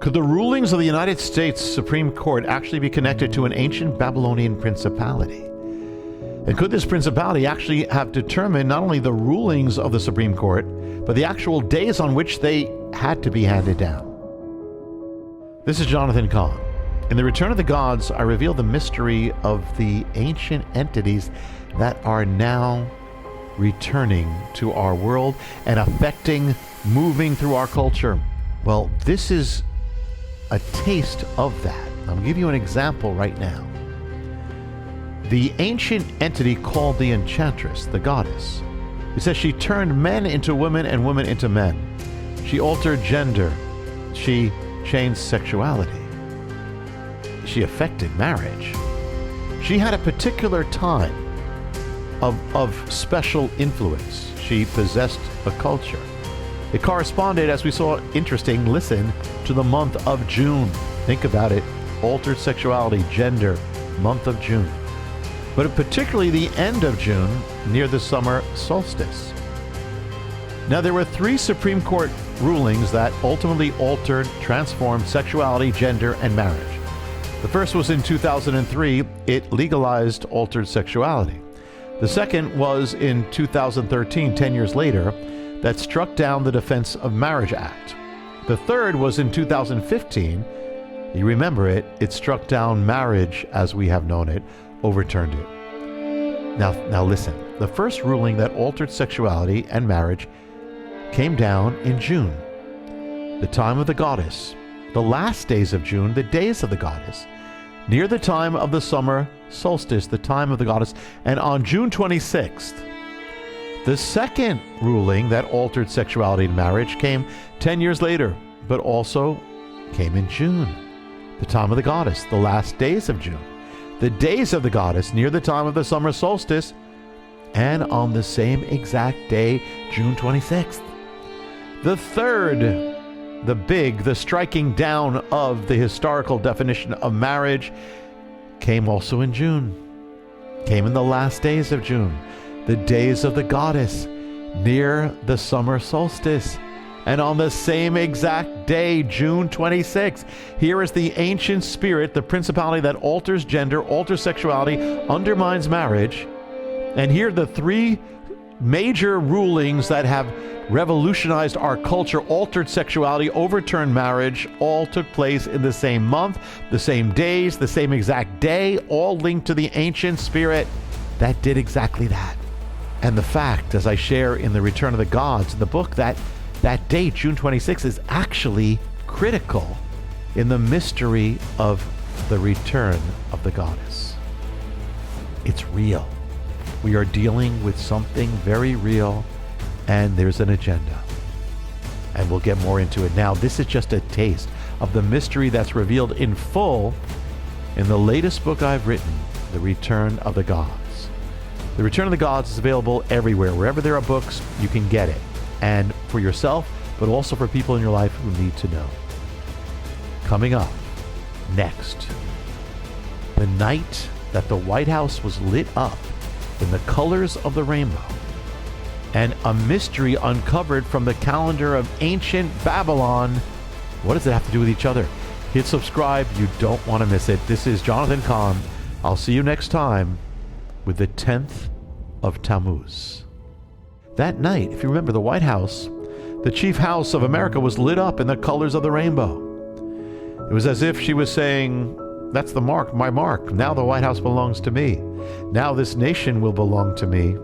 Could the rulings of the United States Supreme Court actually be connected to an ancient Babylonian principality? And could this principality actually have determined not only the rulings of the Supreme Court, but the actual days on which they had to be handed down? This is Jonathan Cahn. In The Return of the Gods, I reveal the mystery of the ancient entities that are now returning to our world and affecting, moving through our culture. Well, this is a taste of that. I'll give you an example right now. The ancient entity called the Enchantress, the goddess, it says she turned men into women and women into men. She altered gender. She changed sexuality. She affected marriage. She had a particular time of special influence. She possessed a culture. It corresponded, as we saw, interesting, listen, to the month of June. Think about it. Altered sexuality, gender, month of June. But particularly the end of June, near the summer solstice. Now, there were 3 Supreme Court rulings that ultimately altered, transformed sexuality, gender, and marriage. The first was in 2003. It legalized altered sexuality. The second was in 2013, 10 years later, that struck down the Defense of Marriage Act. The third was in 2015. You remember it. It struck down marriage as we have known it, overturned it. Now listen. The first ruling that altered sexuality and marriage came down in June, the time of the goddess, the last days of June, the days of the goddess, near the time of the summer solstice, the time of the goddess, and on June 26th. The second ruling that altered sexuality and marriage came 10 years later, but also came in June, the time of the goddess, the last days of June, the days of the goddess near the time of the summer solstice, and on the same exact day, June 26th. The third, the striking down of the historical definition of marriage came also in June, came in the last days of June, the days of the goddess near the summer solstice, and on the same exact day, June 26th. Here is the ancient spirit, the principality that alters gender, alters sexuality, undermines marriage. And here are the 3 major rulings that have revolutionized our culture, altered sexuality, overturned marriage, all took place in the same month, the same days, the same exact day, all linked to the ancient spirit that did exactly that. And the fact, as I share in The Return of the Gods, the book, that date, June 26th, is actually critical in the mystery of the return of the goddess. It's real. We are dealing with something very real, and there's an agenda. And we'll get more into it now. This is just a taste of the mystery that's revealed in full in the latest book I've written, The Return of the Gods. The Return of the Gods is available everywhere. Wherever there are books, you can get it. And for yourself, but also for people in your life who need to know. Coming up next, the night that the White House was lit up in the colors of the rainbow, and a mystery uncovered from the calendar of ancient Babylon. What does it have to do with each other? Hit subscribe. You don't want to miss it. This is Jonathan Cahn. I'll see you next time with the 10th of Tammuz. That night, if you remember, the White House, the chief house of America, was lit up in the colors of the rainbow. It was as if she was saying, that's the mark, my mark. Now the White House belongs to me. Now this nation will belong to me.